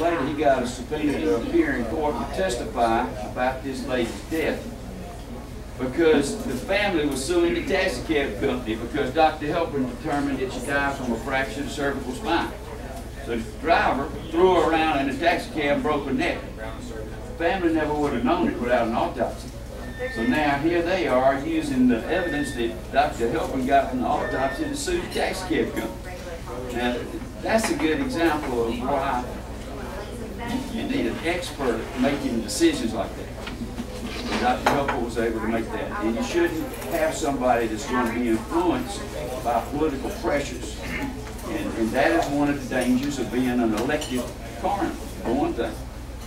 later, he got a subpoena to appear in court to testify about this lady's death, because the family was suing the taxi cab company because Dr. Helpin determined that she died from a fractured cervical spine. So the driver threw her around in a taxi cab and broke her neck. The family never would have known it without an autopsy. So now here they are using the evidence that Dr. Helpin got from the autopsy to sue the taxi cab company. Now that's a good example of why you need an expert making decisions like that. Dr. Helpin was able to make that. And you shouldn't have somebody that's going to be influenced by political pressures. And that is one of the dangers of being an elected coroner, for one thing.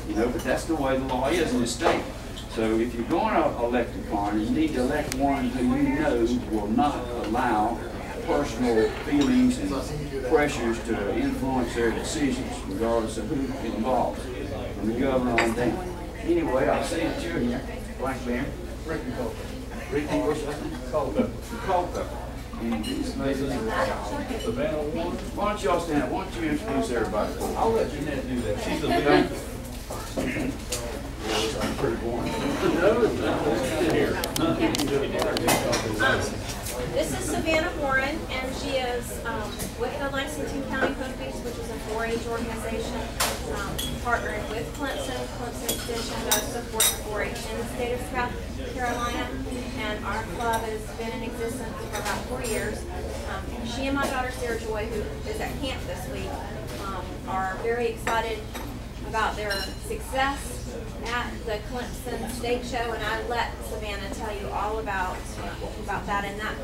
You know, but that's the way the law is in this state. So if you're going to elect a coroner, you need to elect one who you know will not allow personal feelings and pressures to influence their decisions, regardless of who's involved, from the governor on down. Anyway, I'll see that you're here. Black Bear. Ricky Culpepper. Ricky, what's your name? Culpepper. Culpepper. And this lady, Savannah Warren. Why don't y'all stand up? Why don't you introduce everybody? I'll let Jeanette do that. She's the leader. I'm pretty boring. This is Savannah Warren, and she is with the Lexington County Hoof, which is a 4-H organization, partnered with Clemson. Clemson Extension does support 4-H in the state of South Carolina, and our club has been in existence for about 4 years. She and my daughter Sarah Joy, who is at camp this week, are very excited about their success at the Clemson State Show, and I let Savannah tell you all about that, and that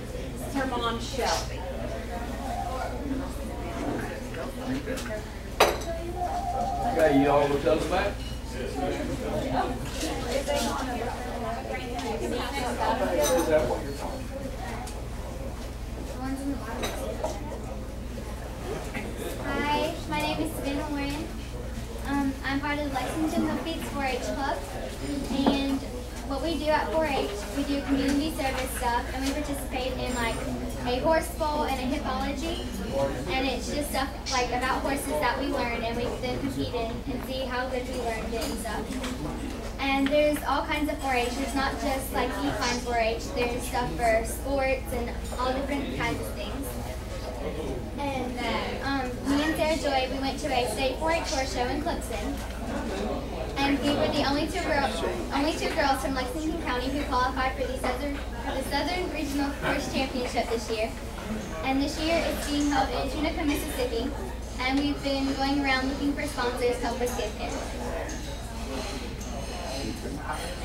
is her mom, Shelby. Okay, you all will tell us about it? Is that what you're talking about? Hi, my name is Savannah Warren. I'm part of the Lexington Hoof 4-H Club, and what we do at 4-H, we do community service stuff, and we participate in like a horse bowl and a hippology, and it's just stuff like about horses that we learn, and we then compete in and see how good we learned it and stuff. And there's all kinds of 4-H. There's not just like equine 4-H. There's stuff for sports and all different kinds of things. And me and Sarah Joy, we went to a state 4-H horse show in Clemson, and we were the only two girls from Lexington County who qualified for the Southern Regional Horse Championship this year. And this year it's being held in Tunica, Mississippi, and we've been going around looking for sponsors to help us get there.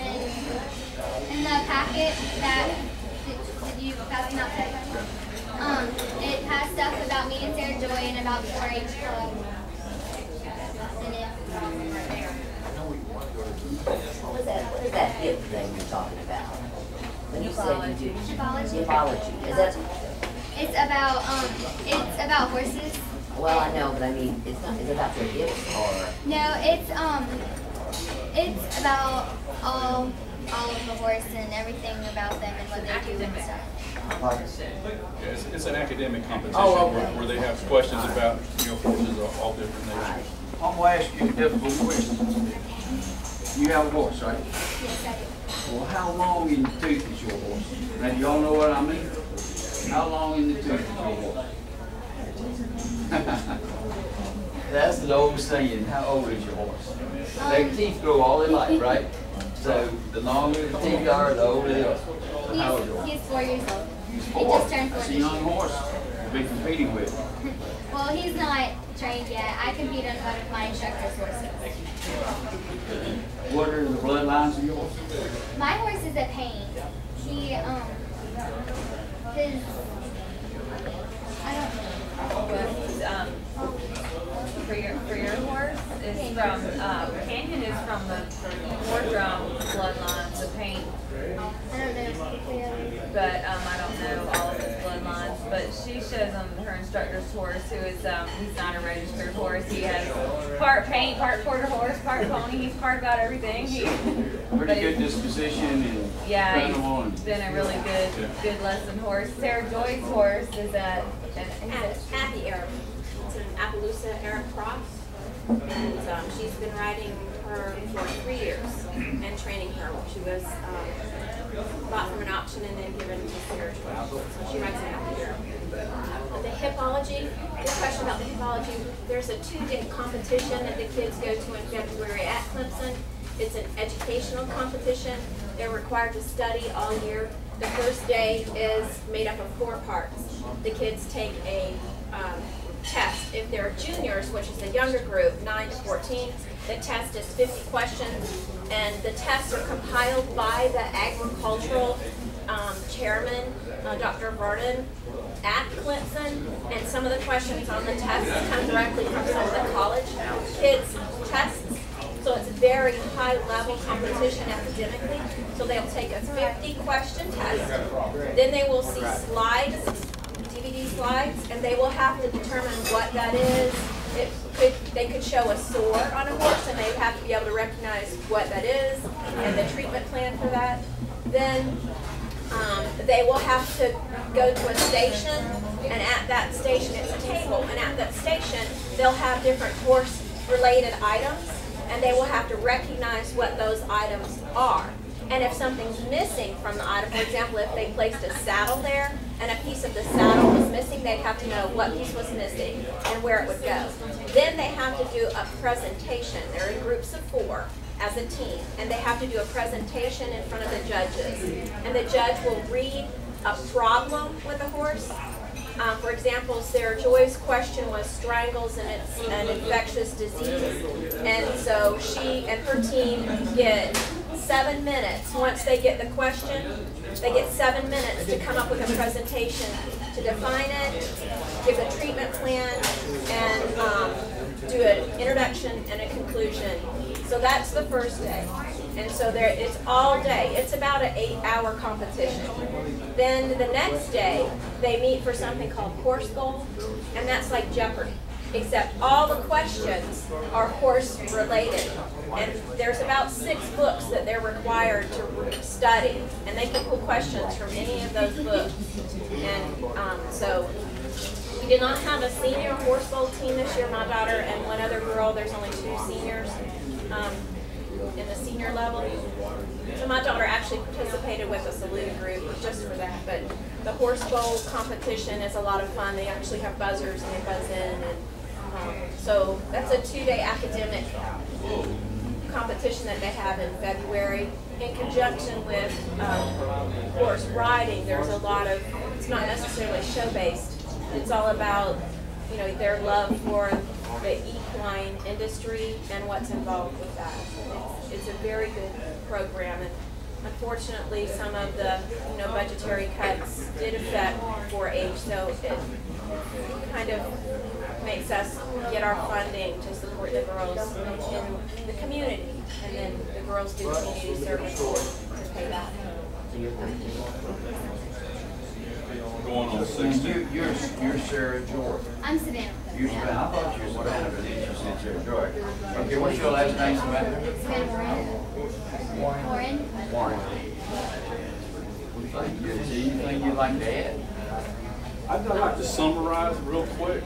And in the packet that did you pass me out that? It has stuff about me and Sarah Joy and about the 4-H club in it. What is that hip thing you're talking about? When you say hippology. Is that? It's about horses. Well, I know, but I mean, it's not. Is it about their hips or? No, it's about all of the horse and everything about them and what they do and stuff. Yeah, it's an academic competition where they have questions about horses of all different natures. I'm going to ask you a difficult question. You have a horse, right? Yes, I do. Well, how long in the tooth is your horse? Now, you all know what I mean? How long in the tooth is your horse? That's the old saying, how old is your horse? Their teeth grow all their life, right? So the longer the teeth are, the older they are. So how old is your horse? He's 4 years old. He's He 4. just turned 4 That's a this young year. horse to be competing with. Well, he's not trained yet. I compete on one of my instructor's horses. What are the bloodlines of your horse? My horse is a pain. He, his, I don't know. For your horse is from Canyon is from the Wardrum bloodline, the paint. I don't know. But I don't know all of his bloodlines. But she shows him her instructor's horse, who is he's not a registered horse. He has part paint, part quarter horse, part pony. He's part about everything. Pretty good disposition and yeah, trainable. He's been a really good lesson horse. Sarah Joy's horse is at At the Arab. It's an Appaloosa Arab cross. And she's been riding her for 3 years and training her. She was bought from an auction and then given to Sarah Joy. So she rides it out here. The hippology, good question about the hippology. There's a 2-day competition that the kids go to in February at Clemson. It's an educational competition. They're required to study all year. The first day is made up of 4 parts. The kids take a test. If they're juniors, which is the younger group, 9 to 14, the test is 50 questions, and the tests are compiled by the agricultural chairman, Dr. Vernon, at Clemson, and some of the questions on the tests come directly from some of the college kids' tests. So it's a very high-level competition academically. So they'll take a 50-question test. Then they will see slides, DVD slides, and they will have to determine what that is. They could show a sore on a horse, and they would have to be able to recognize what that is and the treatment plan for that. Then they will have to go to a station, and at that station it's a table, and at that station they'll have different horse-related items, and they will have to recognize what those items are. And if something's missing from the item, for example, if they placed a saddle there and a piece of the saddle was missing, they'd have to know what piece was missing and where it would go. Then they have to do a presentation. They're in groups of 4 as a team, and they have to do a presentation in front of the judges. And the judge will read a problem with the horse. For example, Sarah Joy's question was strangles, and it's an infectious disease. And so she and her team get 7 minutes. Once they get the question, they get 7 minutes to come up with a presentation to define it, give a treatment plan, and do an introduction and a conclusion. So that's the first day. And so it's all day. It's about an 8-hour competition. Then the next day, they meet for something called Horse Bowl, and that's like Jeopardy, except all the questions are horse related. And there's about 6 books that they're required to study, and they can pull questions from any of those books. And so we did not have a senior horse bowl team this year. My daughter and one other girl, there's only 2 seniors in the senior level. So my daughter actually participated with a saloon group just for that. But the horse bowl competition is a lot of fun. They actually have buzzers and they buzz in. And so that's a 2-day academic competition that they have in February. In conjunction with horse riding, there's a lot of, it's not necessarily show-based. It's all about, you know, their love for the equine industry and what's involved with that. It's a very good program, and unfortunately some of the budgetary cuts did affect 4-H, so it kind of makes us get our funding to support the girls in the community, and then the girls do community service to pay that. Going on 16. You're Sarah Joy. I'm Savannah. You're Savannah. I thought you were Savannah, but you said Sarah Joy. Okay, what's your last name, Savannah? Savannah Warren. Warren. Is there anything you'd like to add? I'd like to summarize real quick.